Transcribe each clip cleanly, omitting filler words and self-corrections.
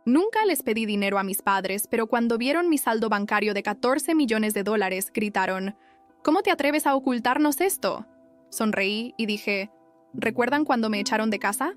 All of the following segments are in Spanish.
Nunca les pedí dinero a mis padres, pero cuando vieron mi saldo bancario de 14 millones de dólares, gritaron, ¿cómo te atreves a ocultarnos esto? Sonreí y dije, ¿recuerdan cuando me echaron de casa?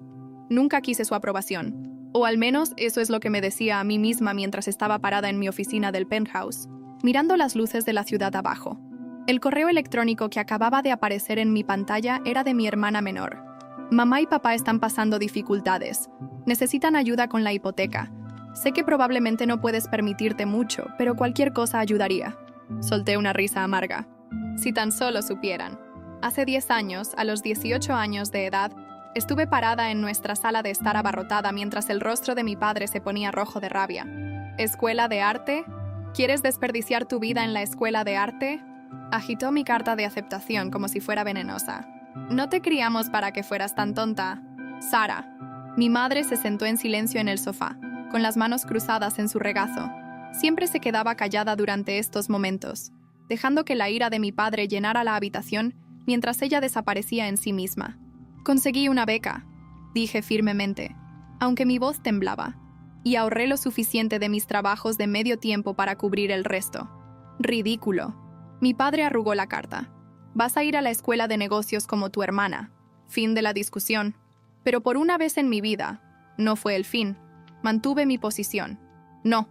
Nunca quise su aprobación. O al menos eso es lo que me decía a mí misma mientras estaba parada en mi oficina del penthouse, mirando las luces de la ciudad abajo. El correo electrónico que acababa de aparecer en mi pantalla era de mi hermana menor. Mamá y papá están pasando dificultades. Necesitan ayuda con la hipoteca. Sé que probablemente no puedes permitirte mucho, pero cualquier cosa ayudaría. Solté una risa amarga. Si tan solo supieran. Hace 10 años, a los 18 años de edad, estuve parada en nuestra sala de estar abarrotada mientras el rostro de mi padre se ponía rojo de rabia. ¿Escuela de arte? ¿Quieres desperdiciar tu vida en la escuela de arte? Agitó mi carta de aceptación como si fuera venenosa. No te criamos para que fueras tan tonta. Sara. Mi madre se sentó en silencio en el sofá, con las manos cruzadas en su regazo. Siempre se quedaba callada durante estos momentos, dejando que la ira de mi padre llenara la habitación mientras ella desaparecía en sí misma. Conseguí una beca, dije firmemente, aunque mi voz temblaba, y ahorré lo suficiente de mis trabajos de medio tiempo para cubrir el resto. Ridículo. Mi padre arrugó la carta. Vas a ir a la escuela de negocios como tu hermana. Fin de la discusión. Pero por una vez en mi vida, no fue el fin. Mantuve mi posición. No.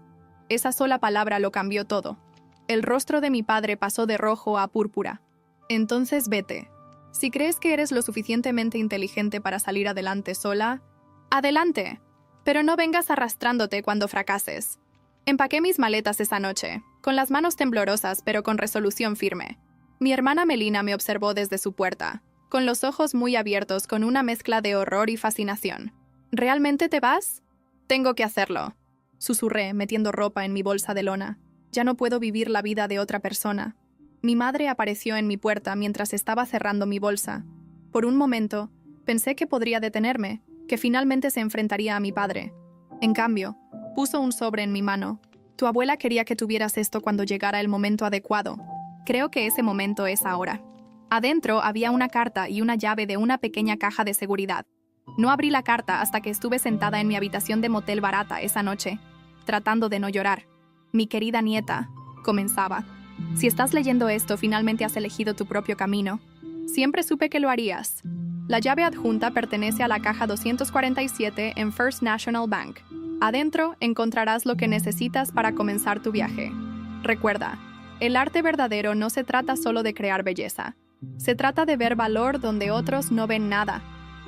Esa sola palabra lo cambió todo. El rostro de mi padre pasó de rojo a púrpura. Entonces vete. Si crees que eres lo suficientemente inteligente para salir adelante sola, ¡adelante! Pero no vengas arrastrándote cuando fracases. Empaqué mis maletas esa noche, con las manos temblorosas pero con resolución firme. Mi hermana Melina me observó desde su puerta, con los ojos muy abiertos con una mezcla de horror y fascinación. ¿Realmente te vas? Tengo que hacerlo. Susurré, metiendo ropa en mi bolsa de lona. Ya no puedo vivir la vida de otra persona. Mi madre apareció en mi puerta mientras estaba cerrando mi bolsa. Por un momento, pensé que podría detenerme, que finalmente se enfrentaría a mi padre. En cambio, puso un sobre en mi mano. Tu abuela quería que tuvieras esto cuando llegara el momento adecuado. Creo que ese momento es ahora. Adentro había una carta y una llave de una pequeña caja de seguridad. No abrí la carta hasta que estuve sentada en mi habitación de motel barata esa noche, tratando de no llorar. Mi querida nieta, comenzaba. Si estás leyendo esto, finalmente has elegido tu propio camino. Siempre supe que lo harías. La llave adjunta pertenece a la caja 247 en First National Bank. Adentro encontrarás lo que necesitas para comenzar tu viaje. Recuerda, el arte verdadero no se trata solo de crear belleza. Se trata de ver valor donde otros no ven nada.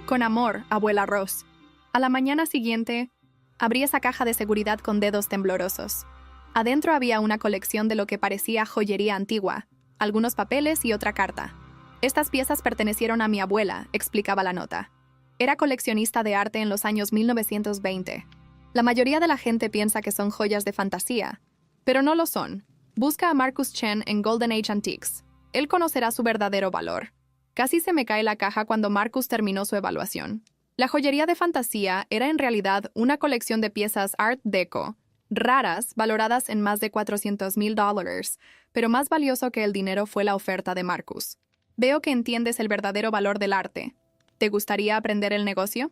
Con amor, abuela Rose. A la mañana siguiente, abrí esa caja de seguridad con dedos temblorosos. Adentro había una colección de lo que parecía joyería antigua, algunos papeles y otra carta. Estas piezas pertenecieron a mi abuela, explicaba la nota. Era coleccionista de arte en los años 1920. La mayoría de la gente piensa que son joyas de fantasía, pero no lo son. Busca a Marcus Chen en Golden Age Antiques. Él conocerá su verdadero valor. Casi se me cae la caja cuando Marcus terminó su evaluación. La joyería de fantasía era en realidad una colección de piezas Art Deco, raras, valoradas en más de $400,000, pero más valioso que el dinero fue la oferta de Marcus. Veo que entiendes el verdadero valor del arte. ¿Te gustaría aprender el negocio?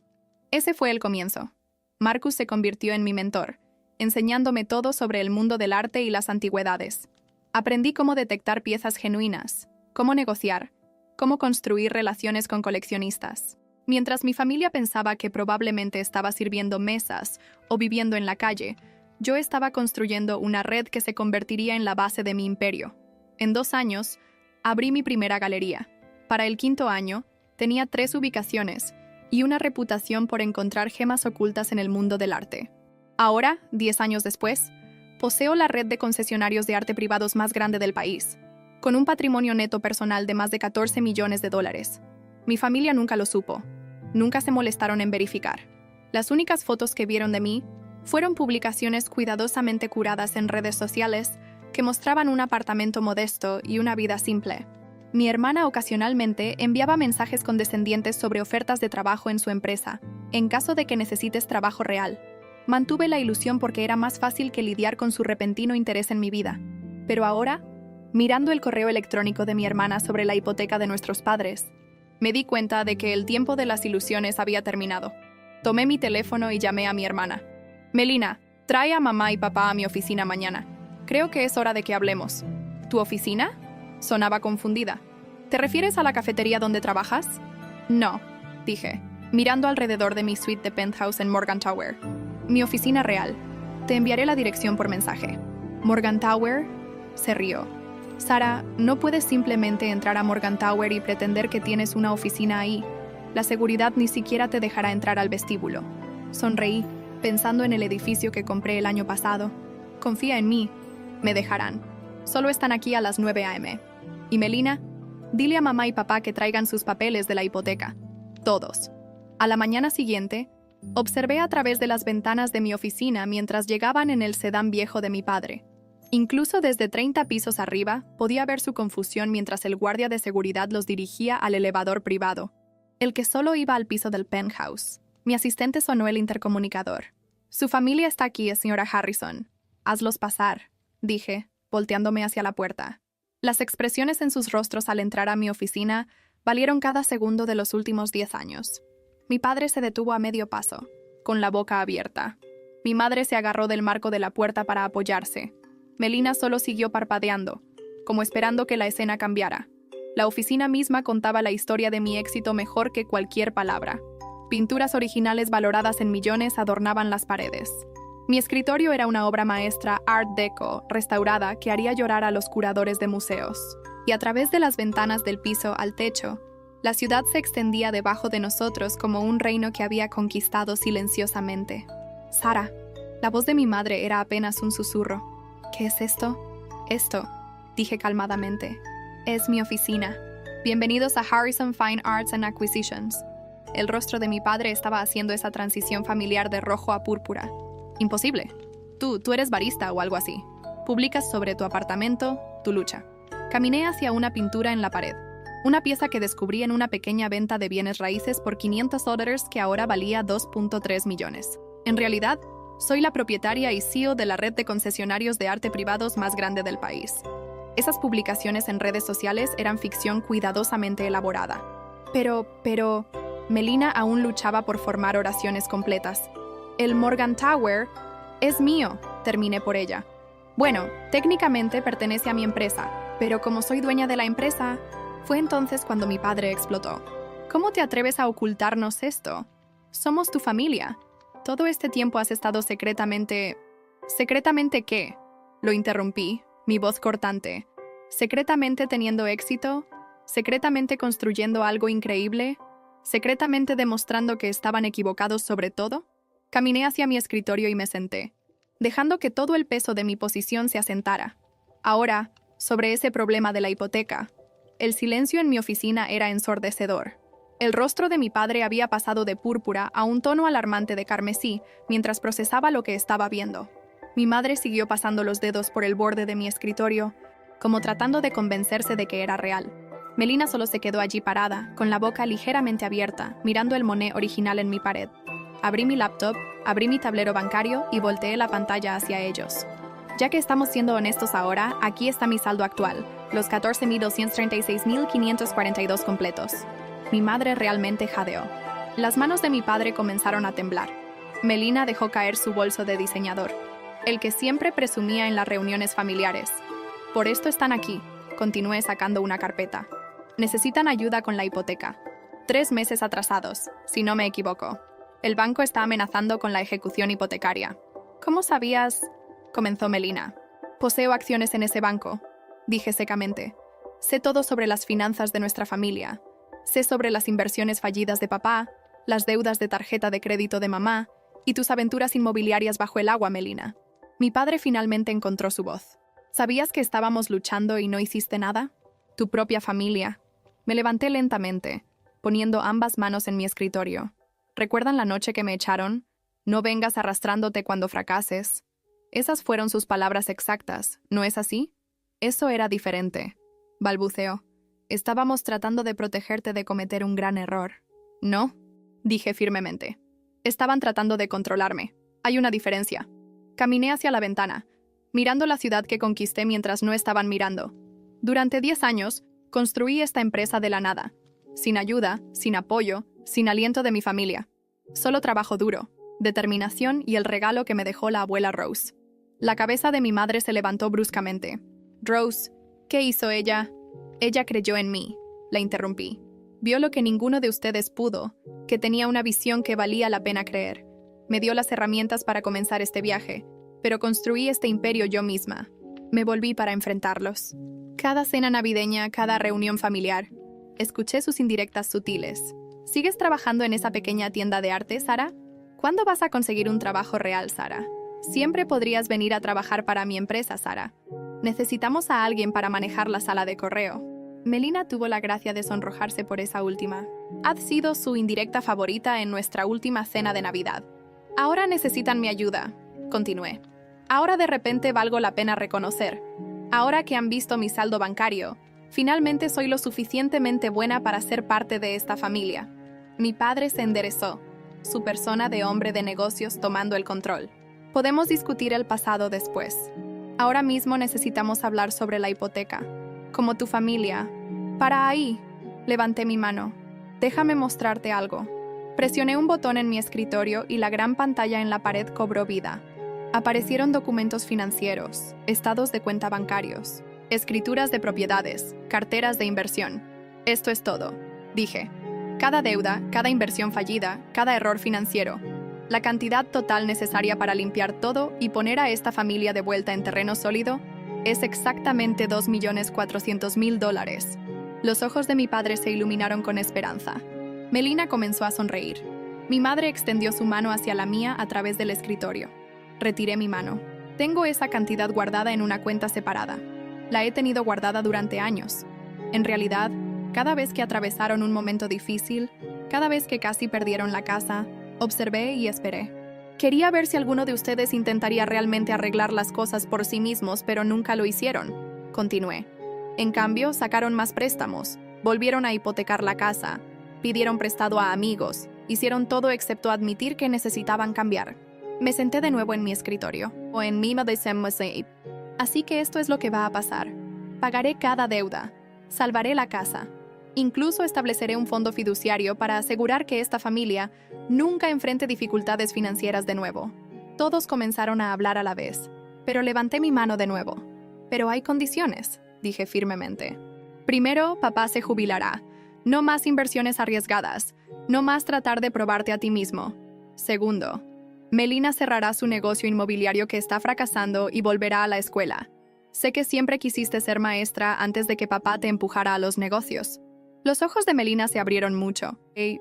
Ese fue el comienzo. Marcus se convirtió en mi mentor, enseñándome todo sobre el mundo del arte y las antigüedades. Aprendí cómo detectar piezas genuinas, cómo negociar, cómo construir relaciones con coleccionistas. Mientras mi familia pensaba que probablemente estaba sirviendo mesas o viviendo en la calle, yo estaba construyendo una red que se convertiría en la base de mi imperio. En 2 años, abrí mi primera galería. Para el 5.º año, tenía 3 ubicaciones y una reputación por encontrar gemas ocultas en el mundo del arte. Ahora, 10 años después, poseo la red de concesionarios de arte privados más grande del país, con un patrimonio neto personal de más de $14 millones. Mi familia nunca lo supo. Nunca se molestaron en verificar. Las únicas fotos que vieron de mí fueron publicaciones cuidadosamente curadas en redes sociales que mostraban un apartamento modesto y una vida simple. Mi hermana ocasionalmente enviaba mensajes condescendientes sobre ofertas de trabajo en su empresa, en caso de que necesites trabajo real. Mantuve la ilusión porque era más fácil que lidiar con su repentino interés en mi vida. Pero ahora, mirando el correo electrónico de mi hermana sobre la hipoteca de nuestros padres, me di cuenta de que el tiempo de las ilusiones había terminado. Tomé mi teléfono y llamé a mi hermana. Melina, trae a mamá y papá a mi oficina mañana. Creo que es hora de que hablemos. ¿Tu oficina? Sonaba confundida. ¿Te refieres a la cafetería donde trabajas? No, dije, mirando alrededor de mi suite de penthouse en Morgan Tower. Mi oficina real. Te enviaré la dirección por mensaje. Morgan Tower se rió. Sara, no puedes simplemente entrar a Morgan Tower y pretender que tienes una oficina ahí. La seguridad ni siquiera te dejará entrar al vestíbulo. Sonreí, pensando en el edificio que compré el año pasado. Confía en mí. Me dejarán. Solo están aquí a las 9 a.m. Y Melina, dile a mamá y papá que traigan sus papeles de la hipoteca. Todos. A la mañana siguiente, observé a través de las ventanas de mi oficina mientras llegaban en el sedán viejo de mi padre. Incluso desde 30 pisos arriba, podía ver su confusión mientras el guardia de seguridad los dirigía al elevador privado, el que solo iba al piso del penthouse. Mi asistente sonó el intercomunicador. Su familia está aquí, señora Harrison. Hazlos pasar, dije, volteándome hacia la puerta. Las expresiones en sus rostros al entrar a mi oficina valieron cada segundo de los últimos 10 años. Mi padre se detuvo a medio paso, con la boca abierta. Mi madre se agarró del marco de la puerta para apoyarse. Melina solo siguió parpadeando, como esperando que la escena cambiara. La oficina misma contaba la historia de mi éxito mejor que cualquier palabra. Pinturas originales valoradas en millones adornaban las paredes. Mi escritorio era una obra maestra Art Deco restaurada que haría llorar a los curadores de museos. Y a través de las ventanas del piso al techo, la ciudad se extendía debajo de nosotros como un reino que había conquistado silenciosamente. Sara, la voz de mi madre era apenas un susurro. ¿Qué es esto? Esto, dije calmadamente. Es mi oficina. Bienvenidos a Harrison Fine Arts and Acquisitions. El rostro de mi padre estaba haciendo esa transición familiar de rojo a púrpura. Imposible. Tú eres barista o algo así. Publicas sobre tu apartamento, tu lucha. Caminé hacia una pintura en la pared. Una pieza que descubrí en una pequeña venta de bienes raíces por $500 que ahora valía 2.3 millones. En realidad, soy la propietaria y CEO de la red de concesionarios de arte privados más grande del país. Esas publicaciones en redes sociales eran ficción cuidadosamente elaborada. Pero, Melina aún luchaba por formar oraciones completas. El Morgan Tower es mío, terminé por ella. Bueno, técnicamente pertenece a mi empresa, pero como soy dueña de la empresa, fue entonces cuando mi padre explotó. ¿Cómo te atreves a ocultarnos esto? Somos tu familia. Todo este tiempo has estado secretamente... ¿Secretamente qué? Lo interrumpí, mi voz cortante. ¿Secretamente teniendo éxito? ¿Secretamente construyendo algo increíble? ¿Secretamente demostrando que estaban equivocados sobre todo? Caminé hacia mi escritorio y me senté, dejando que todo el peso de mi posición se asentara. Ahora, sobre ese problema de la hipoteca, el silencio en mi oficina era ensordecedor. El rostro de mi padre había pasado de púrpura a un tono alarmante de carmesí mientras procesaba lo que estaba viendo. Mi madre siguió pasando los dedos por el borde de mi escritorio, como tratando de convencerse de que era real. Melina solo se quedó allí parada, con la boca ligeramente abierta, mirando el Monet original en mi pared. Abrí mi laptop, abrí mi tablero bancario y volteé la pantalla hacia ellos. Ya que estamos siendo honestos ahora, aquí está mi saldo actual, los 14.236.542 completos. Mi madre realmente jadeó. Las manos de mi padre comenzaron a temblar. Melina dejó caer su bolso de diseñador, el que siempre presumía en las reuniones familiares. Por esto están aquí, continué sacando una carpeta. Necesitan ayuda con la hipoteca. 3 meses atrasados, si no me equivoco. El banco está amenazando con la ejecución hipotecaria. ¿Cómo sabías? Comenzó Melina. Poseo acciones en ese banco, dije secamente. Sé todo sobre las finanzas de nuestra familia. Sé sobre las inversiones fallidas de papá, las deudas de tarjeta de crédito de mamá y tus aventuras inmobiliarias bajo el agua, Melina. Mi padre finalmente encontró su voz. ¿Sabías que estábamos luchando y no hiciste nada? Tu propia familia. Me levanté lentamente, poniendo ambas manos en mi escritorio. ¿Recuerdan la noche que me echaron? No vengas arrastrándote cuando fracases. Esas fueron sus palabras exactas, ¿no es así? Eso era diferente. Balbuceó. Estábamos tratando de protegerte de cometer un gran error. ¿No? Dije firmemente. Estaban tratando de controlarme. Hay una diferencia. Caminé hacia la ventana, mirando la ciudad que conquisté mientras no estaban mirando. Durante 10 años, construí esta empresa de la nada. Sin ayuda, sin apoyo, sin aliento de mi familia. Solo trabajo duro, determinación y el regalo que me dejó la abuela Rose. La cabeza de mi madre se levantó bruscamente. Rose, ¿qué hizo ella? Ella creyó en mí, la interrumpí. Vio lo que ninguno de ustedes pudo, que tenía una visión que valía la pena creer. Me dio las herramientas para comenzar este viaje, pero construí este imperio yo misma. Me volví para enfrentarlos. Cada cena navideña, cada reunión familiar. Escuché sus indirectas sutiles. ¿Sigues trabajando en esa pequeña tienda de arte, Sara? ¿Cuándo vas a conseguir un trabajo real, Sara? Siempre podrías venir a trabajar para mi empresa, Sara. Necesitamos a alguien para manejar la sala de correo. Melina tuvo la gracia de sonrojarse por esa última. Ha sido su indirecta favorita en nuestra última cena de Navidad. Ahora necesitan mi ayuda, continué. Ahora de repente valgo la pena reconocer. Ahora que han visto mi saldo bancario, finalmente soy lo suficientemente buena para ser parte de esta familia. Mi padre se enderezó, su persona de hombre de negocios tomando el control. Podemos discutir el pasado después. Ahora mismo necesitamos hablar sobre la hipoteca. Como tu familia. Para ahí. Levanté mi mano. Déjame mostrarte algo. Presioné un botón en mi escritorio y la gran pantalla en la pared cobró vida. Aparecieron documentos financieros, estados de cuenta bancarios, escrituras de propiedades, carteras de inversión. Esto es todo, dije. Cada deuda, cada inversión fallida, cada error financiero. La cantidad total necesaria para limpiar todo y poner a esta familia de vuelta en terreno sólido es exactamente $2.400.000. Los ojos de mi padre se iluminaron con esperanza. Melina comenzó a sonreír. Mi madre extendió su mano hacia la mía a través del escritorio. Retiré mi mano. Tengo esa cantidad guardada en una cuenta separada. La he tenido guardada durante años. En realidad, cada vez que atravesaron un momento difícil, cada vez que casi perdieron la casa, observé y esperé. Quería ver si alguno de ustedes intentaría realmente arreglar las cosas por sí mismos, pero nunca lo hicieron. Continué. En cambio, sacaron más préstamos, volvieron a hipotecar la casa, pidieron prestado a amigos, hicieron todo excepto admitir que necesitaban cambiar. Me senté de nuevo en mi escritorio, o en mi mesa. Así que esto es lo que va a pasar. Pagaré cada deuda, salvaré la casa. Incluso estableceré un fondo fiduciario para asegurar que esta familia nunca enfrente dificultades financieras de nuevo. Todos comenzaron a hablar a la vez, pero levanté mi mano de nuevo. Pero hay condiciones, dije firmemente. Primero, papá se jubilará. No más inversiones arriesgadas. No más tratar de probarte a ti mismo. Segundo, Melina cerrará su negocio inmobiliario que está fracasando y volverá a la escuela. Sé que siempre quisiste ser maestra antes de que papá te empujara a los negocios. Los ojos de Melina se abrieron mucho, y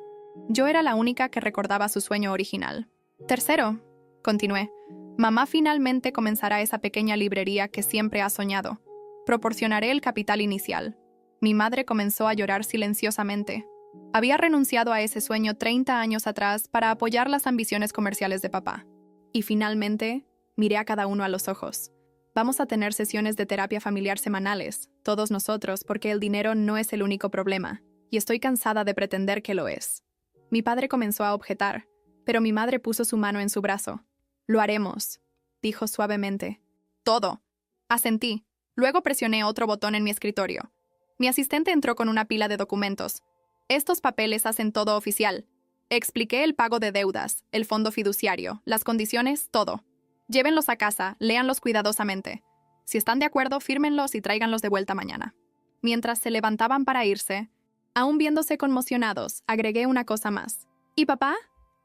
yo era la única que recordaba su sueño original. Tercero, continué, mamá finalmente comenzará esa pequeña librería que siempre ha soñado. Proporcionaré el capital inicial. Mi madre comenzó a llorar silenciosamente. Había renunciado a ese sueño 30 años atrás para apoyar las ambiciones comerciales de papá. Y finalmente, miré a cada uno a los ojos. Vamos a tener sesiones de terapia familiar semanales, todos nosotros, porque el dinero no es el único problema, y estoy cansada de pretender que lo es. Mi padre comenzó a objetar, pero mi madre puso su mano en su brazo. Lo haremos, dijo suavemente. Todo. Asentí. Luego presioné otro botón en mi escritorio. Mi asistente entró con una pila de documentos. Estos papeles hacen todo oficial. Expliqué el pago de deudas, el fondo fiduciario, las condiciones, todo. Llévenlos a casa, léanlos cuidadosamente. Si están de acuerdo, fírmenlos y tráiganlos de vuelta mañana. Mientras se levantaban para irse, aún viéndose conmocionados, agregué una cosa más. ¿Y papá?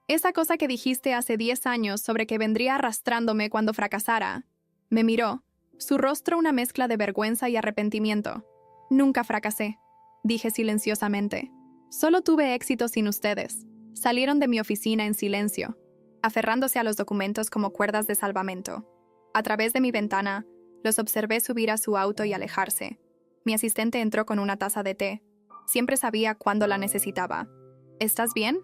Esa cosa que dijiste hace 10 años sobre que vendría arrastrándome cuando fracasara. Me miró, su rostro una mezcla de vergüenza y arrepentimiento. Nunca fracasé, dije silenciosamente. Solo tuve éxito sin ustedes. Salieron de mi oficina en silencio, aferrándose a los documentos como cuerdas de salvamento. A través de mi ventana, los observé subir a su auto y alejarse. Mi asistente entró con una taza de té. Siempre sabía cuándo la necesitaba. ¿Estás bien?,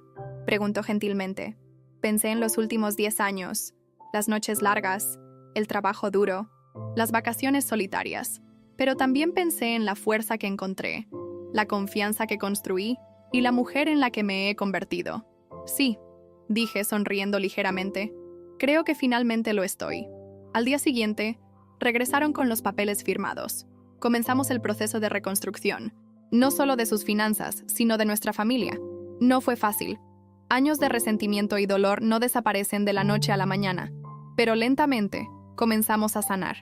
preguntó gentilmente. Pensé en los últimos 10 años, las noches largas, el trabajo duro, las vacaciones solitarias. Pero también pensé en la fuerza que encontré, la confianza que construí y la mujer en la que me he convertido. Sí, dije sonriendo ligeramente. Creo que finalmente lo estoy. Al día siguiente, regresaron con los papeles firmados. Comenzamos el proceso de reconstrucción, no solo de sus finanzas, sino de nuestra familia. No fue fácil. Años de resentimiento y dolor no desaparecen de la noche a la mañana, pero lentamente comenzamos a sanar.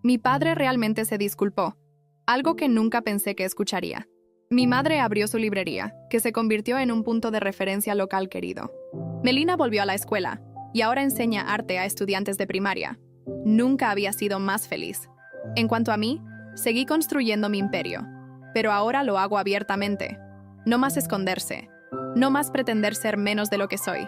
Mi padre realmente se disculpó, algo que nunca pensé que escucharía. Mi madre abrió su librería, que se convirtió en un punto de referencia local querido. Melina volvió a la escuela y ahora enseña arte a estudiantes de primaria. Nunca había sido más feliz. En cuanto a mí, seguí construyendo mi imperio, pero ahora lo hago abiertamente. No más esconderse, no más pretender ser menos de lo que soy,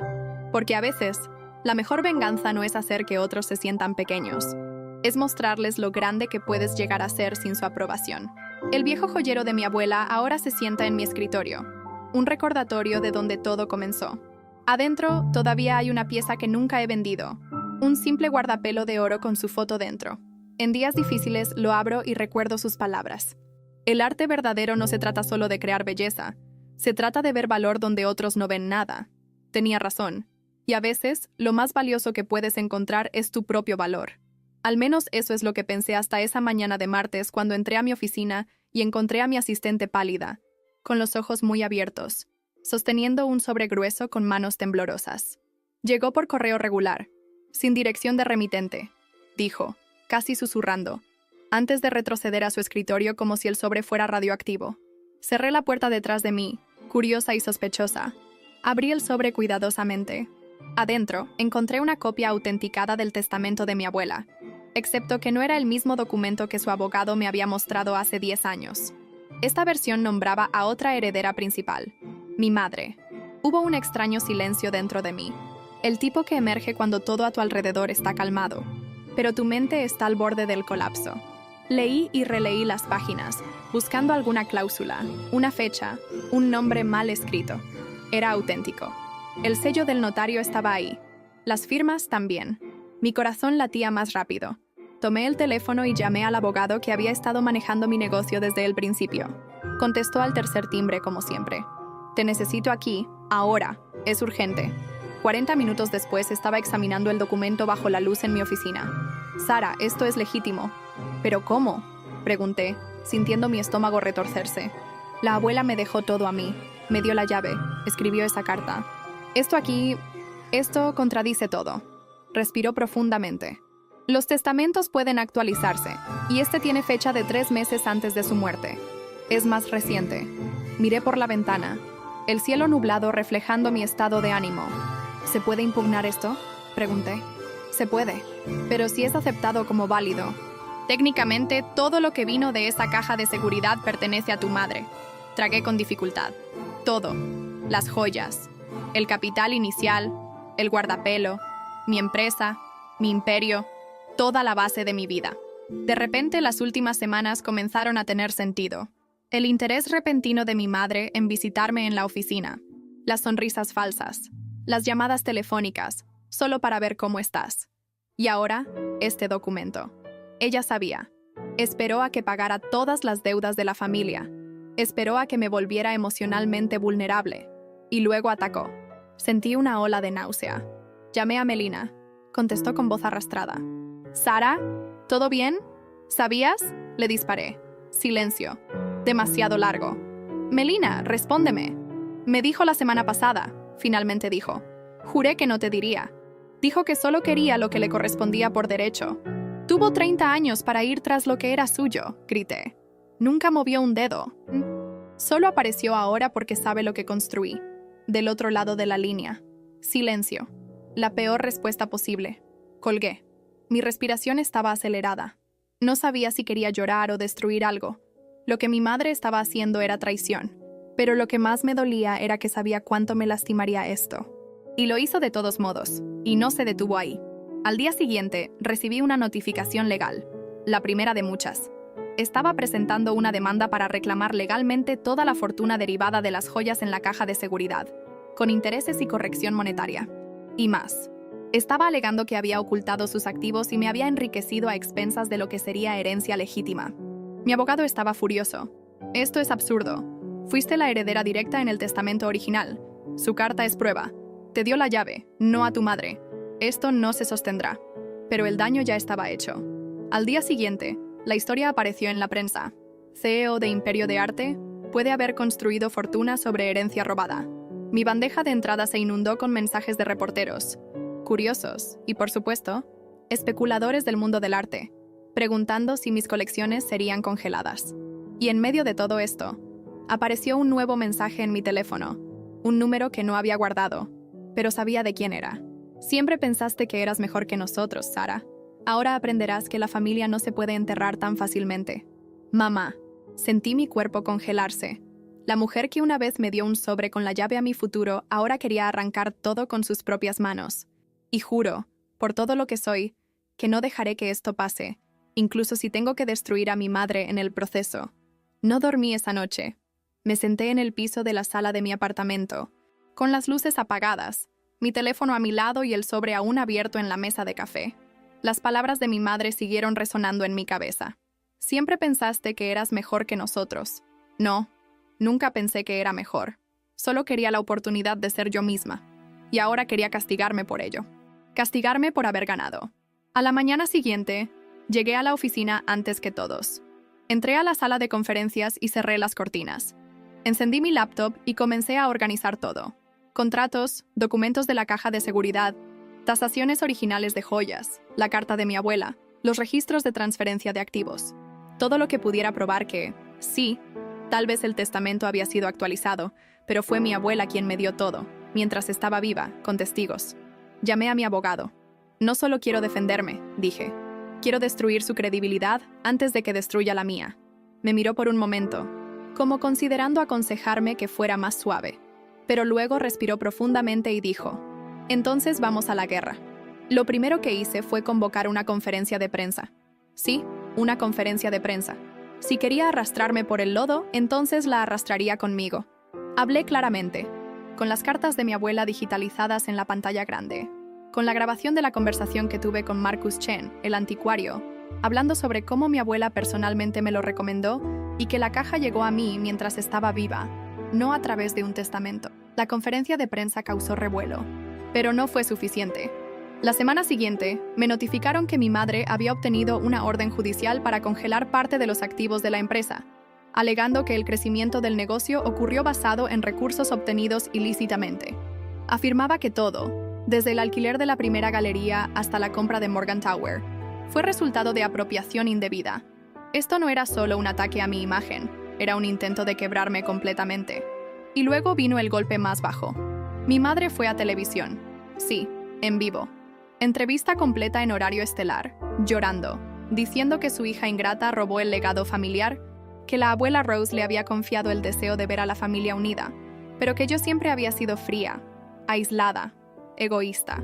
porque a veces, la mejor venganza no es hacer que otros se sientan pequeños, es mostrarles lo grande que puedes llegar a ser sin su aprobación. El viejo joyero de mi abuela ahora se sienta en mi escritorio, un recordatorio de donde todo comenzó. Adentro todavía hay una pieza que nunca he vendido, un simple guardapelo de oro con su foto dentro. En días difíciles lo abro y recuerdo sus palabras. El arte verdadero no se trata solo de crear belleza, se trata de ver valor donde otros no ven nada. Tenía razón, y a veces lo más valioso que puedes encontrar es tu propio valor. Al menos eso es lo que pensé hasta esa mañana de martes cuando entré a mi oficina y encontré a mi asistente pálida, con los ojos muy abiertos, sosteniendo un sobre grueso con manos temblorosas. Llegó por correo regular, sin dirección de remitente, dijo, casi susurrando, antes de retroceder a su escritorio como si el sobre fuera radioactivo. Cerré la puerta detrás de mí, curiosa y sospechosa. Abrí el sobre cuidadosamente. Adentro, encontré una copia autenticada del testamento de mi abuela, excepto que no era el mismo documento que su abogado me había mostrado hace 10 años. Esta versión nombraba a otra heredera principal, mi madre. Hubo un extraño silencio dentro de mí, el tipo que emerge cuando todo a tu alrededor está calmado, pero tu mente está al borde del colapso. Leí y releí las páginas, buscando alguna cláusula, una fecha, un nombre mal escrito. Era auténtico. El sello del notario estaba ahí. Las firmas también. Mi corazón latía más rápido. Tomé el teléfono y llamé al abogado que había estado manejando mi negocio desde el principio. Contestó al tercer timbre como siempre. Te necesito aquí, ahora. Es urgente. 40 minutos después estaba examinando el documento bajo la luz en mi oficina. Sara, esto es legítimo. ¿Pero cómo?, pregunté, sintiendo mi estómago retorcerse. La abuela me dejó todo a mí. Me dio la llave. Escribió esa carta. Esto contradice todo. Respiró profundamente. Los testamentos pueden actualizarse, y este tiene fecha de 3 meses antes de su muerte. Es más reciente. Miré por la ventana. El cielo nublado reflejando mi estado de ánimo. ¿Se puede impugnar esto?, pregunté. Se puede, pero si es aceptado como válido. Técnicamente, todo lo que vino de esa caja de seguridad pertenece a tu madre. Tragué con dificultad. Todo. Las joyas, el capital inicial, el guardapelo, mi empresa, mi imperio, toda la base de mi vida. De repente, las últimas semanas comenzaron a tener sentido. El interés repentino de mi madre en visitarme en la oficina, las sonrisas falsas, las llamadas telefónicas, solo para ver cómo estás. Y ahora, este documento. Ella sabía. Esperó a que pagara todas las deudas de la familia. Esperó a que me volviera emocionalmente vulnerable. Y luego atacó. Sentí una ola de náusea. Llamé a Melina. Contestó con voz arrastrada. «¿Sara? ¿Todo bien? ¿Sabías?», le disparé. Silencio. Demasiado largo. «Melina, respóndeme». «Me dijo la semana pasada», finalmente dijo. «Juré que no te diría». Dijo que solo quería lo que le correspondía por derecho. Tuvo 30 años para ir tras lo que era suyo, grité. Nunca movió un dedo. Solo apareció ahora porque sabe lo que construí. Del otro lado de la línea. Silencio. La peor respuesta posible. Colgué. Mi respiración estaba acelerada. No sabía si quería llorar o destruir algo. Lo que mi madre estaba haciendo era traición. Pero lo que más me dolía era que sabía cuánto me lastimaría esto. Y lo hizo de todos modos, y no se detuvo ahí. Al día siguiente, recibí una notificación legal, la primera de muchas. Estaba presentando una demanda para reclamar legalmente toda la fortuna derivada de las joyas en la caja de seguridad, con intereses y corrección monetaria. Y más. Estaba alegando que había ocultado sus activos y me había enriquecido a expensas de lo que sería herencia legítima. Mi abogado estaba furioso. «Esto es absurdo. Fuiste la heredera directa en el testamento original. Su carta es prueba. Te dio la llave, no a tu madre. Esto no se sostendrá». Pero el daño ya estaba hecho. Al día siguiente, la historia apareció en la prensa. CEO de Imperio de Arte puede haber construido fortuna sobre herencia robada. Mi bandeja de entrada se inundó con mensajes de reporteros, curiosos y, por supuesto, especuladores del mundo del arte, preguntando si mis colecciones serían congeladas. Y en medio de todo esto, apareció un nuevo mensaje en mi teléfono, un número que no había guardado, pero sabía de quién era. Siempre pensaste que eras mejor que nosotros, Sara. Ahora aprenderás que la familia no se puede enterrar tan fácilmente. Mamá, sentí mi cuerpo congelarse. La mujer que una vez me dio un sobre con la llave a mi futuro ahora quería arrancar todo con sus propias manos. Y juro, por todo lo que soy, que no dejaré que esto pase, incluso si tengo que destruir a mi madre en el proceso. No dormí esa noche. Me senté en el piso de la sala de mi apartamento, con las luces apagadas, mi teléfono a mi lado y el sobre aún abierto en la mesa de café. Las palabras de mi madre siguieron resonando en mi cabeza. Siempre pensaste que eras mejor que nosotros. No, nunca pensé que era mejor. Solo quería la oportunidad de ser yo misma. Y ahora quería castigarme por ello. Castigarme por haber ganado. A la mañana siguiente, llegué a la oficina antes que todos. Entré a la sala de conferencias y cerré las cortinas. Encendí mi laptop y comencé a organizar todo. Contratos, documentos de la caja de seguridad, tasaciones originales de joyas, la carta de mi abuela, los registros de transferencia de activos. Todo lo que pudiera probar que, sí, tal vez el testamento había sido actualizado, pero fue mi abuela quien me dio todo, mientras estaba viva, con testigos. Llamé a mi abogado. No solo quiero defenderme, dije. Quiero destruir su credibilidad antes de que destruya la mía. Me miró por un momento, como considerando aconsejarme que fuera más suave. Pero luego respiró profundamente y dijo, entonces vamos a la guerra. Lo primero que hice fue convocar una conferencia de prensa. Sí, una conferencia de prensa. Si quería arrastrarme por el lodo, entonces la arrastraría conmigo. Hablé claramente, con las cartas de mi abuela digitalizadas en la pantalla grande, con la grabación de la conversación que tuve con Marcus Chen, el anticuario, hablando sobre cómo mi abuela personalmente me lo recomendó y que la caja llegó a mí mientras estaba viva, no a través de un testamento. La conferencia de prensa causó revuelo, pero no fue suficiente. La semana siguiente, me notificaron que mi madre había obtenido una orden judicial para congelar parte de los activos de la empresa, alegando que el crecimiento del negocio ocurrió basado en recursos obtenidos ilícitamente. Afirmaba que todo, desde el alquiler de la primera galería hasta la compra de Morgan Tower, fue resultado de apropiación indebida. Esto no era solo un ataque a mi imagen, era un intento de quebrarme completamente. Y luego vino el golpe más bajo. Mi madre fue a televisión. Sí, en vivo. Entrevista completa en horario estelar, llorando, diciendo que su hija ingrata robó el legado familiar, que la abuela Rose le había confiado el deseo de ver a la familia unida, pero que yo siempre había sido fría, aislada, egoísta.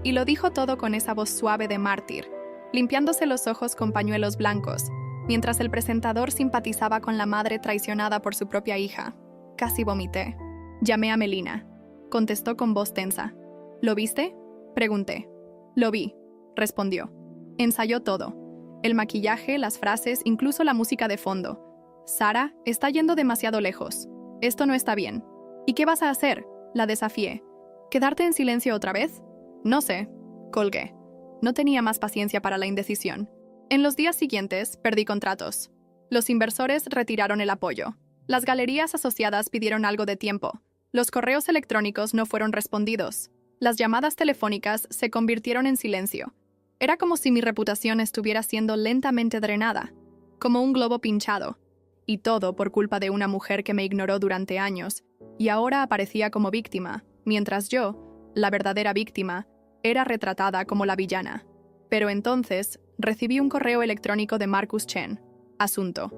Y lo dijo todo con esa voz suave de mártir, limpiándose los ojos con pañuelos blancos, mientras el presentador simpatizaba con la madre traicionada por su propia hija. Casi vomité. Llamé a Melina. Contestó con voz tensa. ¿Lo viste? Pregunté. Lo vi, respondió. Ensayó todo. El maquillaje, las frases, incluso la música de fondo. Sara, está yendo demasiado lejos. Esto no está bien. ¿Y qué vas a hacer? La desafié. ¿Quedarte en silencio otra vez? No sé. Colgué. No tenía más paciencia para la indecisión. En los días siguientes, perdí contratos. Los inversores retiraron el apoyo. Las galerías asociadas pidieron algo de tiempo. Los correos electrónicos no fueron respondidos. Las llamadas telefónicas se convirtieron en silencio. Era como si mi reputación estuviera siendo lentamente drenada, como un globo pinchado. Y todo por culpa de una mujer que me ignoró durante años, y ahora aparecía como víctima, mientras yo, la verdadera víctima, era retratada como la villana. Pero entonces, recibí un correo electrónico de Marcus Chen. Asunto: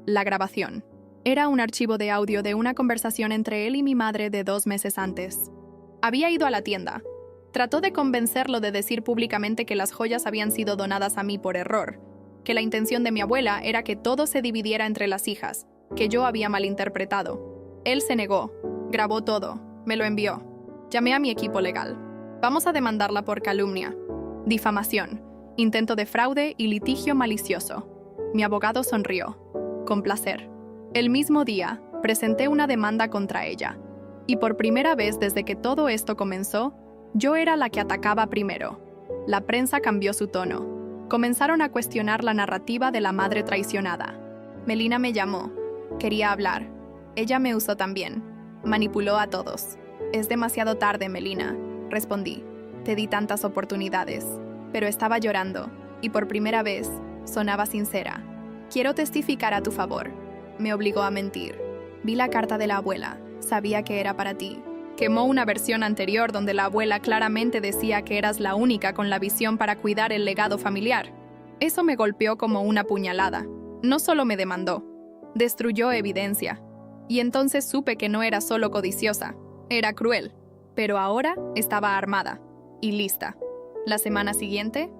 la grabación. Era un archivo de audio de una conversación entre él y mi madre de 2 meses antes. Había ido a la tienda. Trató de convencerlo de decir públicamente que las joyas habían sido donadas a mí por error, que la intención de mi abuela era que todo se dividiera entre las hijas, que yo había malinterpretado. Él se negó, grabó todo, me lo envió. Llamé a mi equipo legal. Vamos a demandarla por calumnia, difamación, intento de fraude y litigio malicioso. Mi abogado sonrió. Con placer. El mismo día, presenté una demanda contra ella. Y por primera vez desde que todo esto comenzó, yo era la que atacaba primero. La prensa cambió su tono. Comenzaron a cuestionar la narrativa de la madre traicionada. Melina me llamó. Quería hablar. Ella me usó también. Manipuló a todos. Es demasiado tarde, Melina, respondí. Te di tantas oportunidades, pero estaba llorando, y por primera vez sonaba sincera. Quiero testificar a tu favor. Me obligó a mentir. Vi la carta de la abuela. Sabía que era para ti. Quemó una versión anterior donde la abuela claramente decía que eras la única con la visión para cuidar el legado familiar. Eso me golpeó como una puñalada. No solo me demandó, destruyó evidencia. Y entonces supe que no era solo codiciosa, era cruel. Pero ahora estaba armada y lista. La semana siguiente,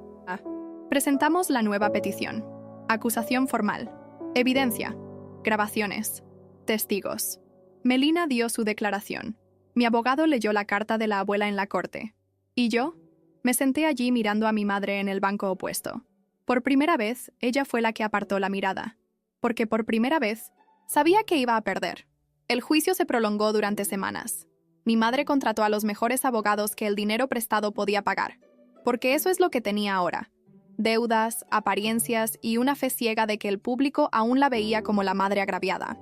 presentamos la nueva petición. Acusación formal. Evidencia. Grabaciones. Testigos. Melina dio su declaración. Mi abogado leyó la carta de la abuela en la corte. ¿Y yo? Me senté allí mirando a mi madre en el banco opuesto. Por primera vez, ella fue la que apartó la mirada. Porque por primera vez, sabía que iba a perder. El juicio se prolongó durante semanas. Mi madre contrató a los mejores abogados que el dinero prestado podía pagar. Porque eso es lo que tenía ahora. Deudas, apariencias y una fe ciega de que el público aún la veía como la madre agraviada.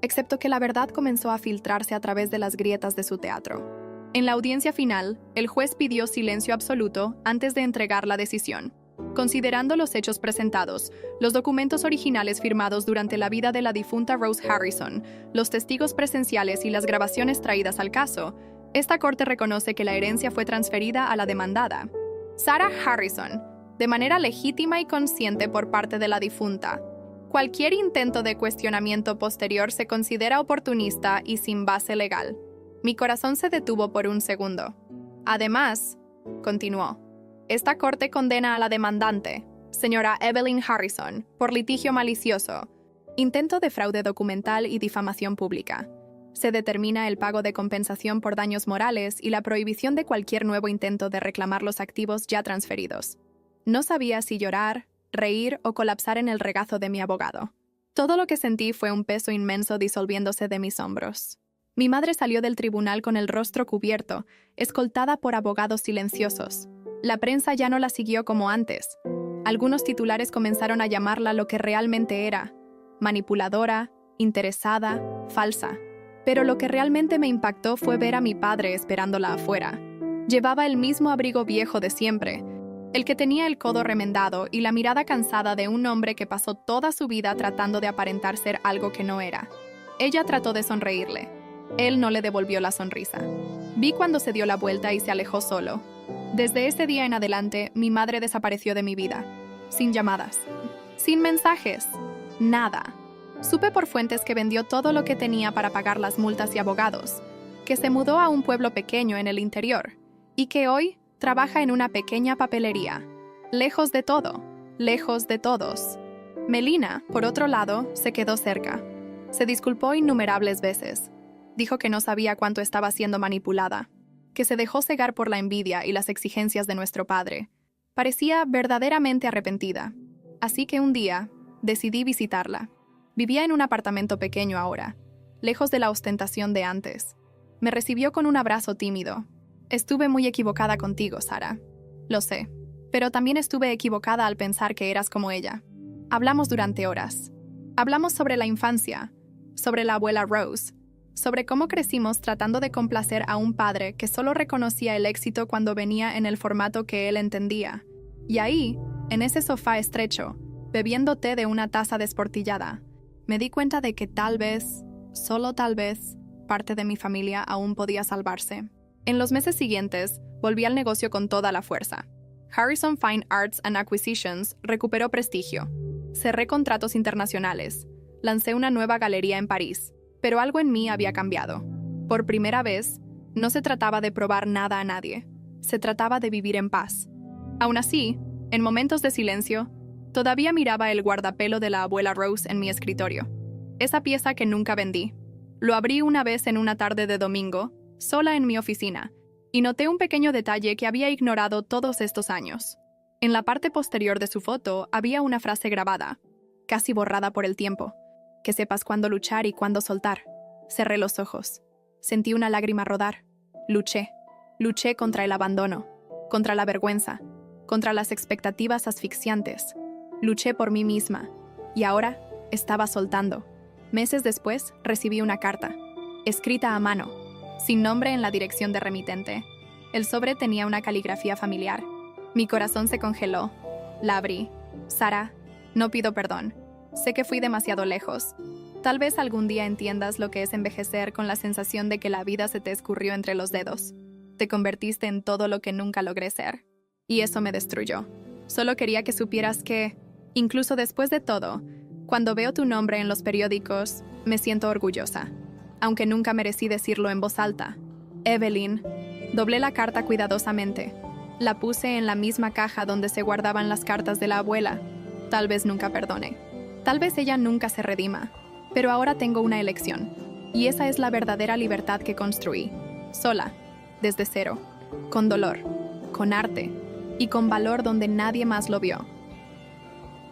Excepto que la verdad comenzó a filtrarse a través de las grietas de su teatro. En la audiencia final, el juez pidió silencio absoluto antes de entregar la decisión. Considerando los hechos presentados, los documentos originales firmados durante la vida de la difunta Rose Harrison, los testigos presenciales y las grabaciones traídas al caso, esta corte reconoce que la herencia fue transferida a la demandada, Sarah Harrison, de manera legítima y consciente por parte de la difunta. Cualquier intento de cuestionamiento posterior se considera oportunista y sin base legal. Mi corazón se detuvo por un segundo. Además, continuó, esta corte condena a la demandante, señora Evelyn Harrison, por litigio malicioso, intento de fraude documental y difamación pública. Se determina el pago de compensación por daños morales y la prohibición de cualquier nuevo intento de reclamar los activos ya transferidos. No sabía si llorar, reír o colapsar en el regazo de mi abogado. Todo lo que sentí fue un peso inmenso disolviéndose de mis hombros. Mi madre salió del tribunal con el rostro cubierto, escoltada por abogados silenciosos. La prensa ya no la siguió como antes. Algunos titulares comenzaron a llamarla lo que realmente era: manipuladora, interesada, falsa. Pero lo que realmente me impactó fue ver a mi padre esperándola afuera. Llevaba el mismo abrigo viejo de siempre, el que tenía el codo remendado y la mirada cansada de un hombre que pasó toda su vida tratando de aparentar ser algo que no era. Ella trató de sonreírle. Él no le devolvió la sonrisa. Vi cuando se dio la vuelta y se alejó solo. Desde ese día en adelante, mi madre desapareció de mi vida. Sin llamadas. Sin mensajes. Nada. Supe por fuentes que vendió todo lo que tenía para pagar las multas y abogados, que se mudó a un pueblo pequeño en el interior, y que hoy trabaja en una pequeña papelería. Lejos de todo. Lejos de todos. Melina, por otro lado, se quedó cerca. Se disculpó innumerables veces. Dijo que no sabía cuánto estaba siendo manipulada, que se dejó cegar por la envidia y las exigencias de nuestro padre. Parecía verdaderamente arrepentida. Así que un día, decidí visitarla. Vivía en un apartamento pequeño ahora, lejos de la ostentación de antes. Me recibió con un abrazo tímido. Estuve muy equivocada contigo, Sara. Lo sé, pero también estuve equivocada al pensar que eras como ella. Hablamos durante horas. Hablamos sobre la infancia, sobre la abuela Rose, sobre cómo crecimos tratando de complacer a un padre que solo reconocía el éxito cuando venía en el formato que él entendía. Y ahí, en ese sofá estrecho, bebiendo té de una taza desportillada, me di cuenta de que tal vez, solo tal vez, parte de mi familia aún podía salvarse. En los meses siguientes, volví al negocio con toda la fuerza. Harrison Fine Arts and Acquisitions recuperó prestigio. Cerré contratos internacionales. Lancé una nueva galería en París. Pero algo en mí había cambiado. Por primera vez, no se trataba de probar nada a nadie. Se trataba de vivir en paz. Aún así, en momentos de silencio, todavía miraba el guardapelo de la abuela Rose en mi escritorio. Esa pieza que nunca vendí. Lo abrí una vez en una tarde de domingo, sola en mi oficina, y noté un pequeño detalle que había ignorado todos estos años. En la parte posterior de su foto había una frase grabada, casi borrada por el tiempo: que sepas cuándo luchar y cuándo soltar. Cerré los ojos. Sentí una lágrima rodar. Luché. Luché contra el abandono, contra la vergüenza, contra las expectativas asfixiantes. Luché por mí misma. Y ahora estaba soltando. Meses después recibí una carta, escrita a mano, sin nombre en la dirección de remitente. El sobre tenía una caligrafía familiar. Mi corazón se congeló. La abrí. Sara, no pido perdón. Sé que fui demasiado lejos. Tal vez algún día entiendas lo que es envejecer con la sensación de que la vida se te escurrió entre los dedos. Te convertiste en todo lo que nunca logré ser. Y eso me destruyó. Solo quería que supieras que, incluso después de todo, cuando veo tu nombre en los periódicos, me siento orgullosa. Aunque nunca merecí decirlo en voz alta. Evelyn. Doblé la carta cuidadosamente. La puse en la misma caja donde se guardaban las cartas de la abuela. Tal vez nunca perdone. Tal vez ella nunca se redima. Pero ahora tengo una elección. Y esa es la verdadera libertad que construí. Sola. Desde cero. Con dolor. Con arte. Y con valor donde nadie más lo vio.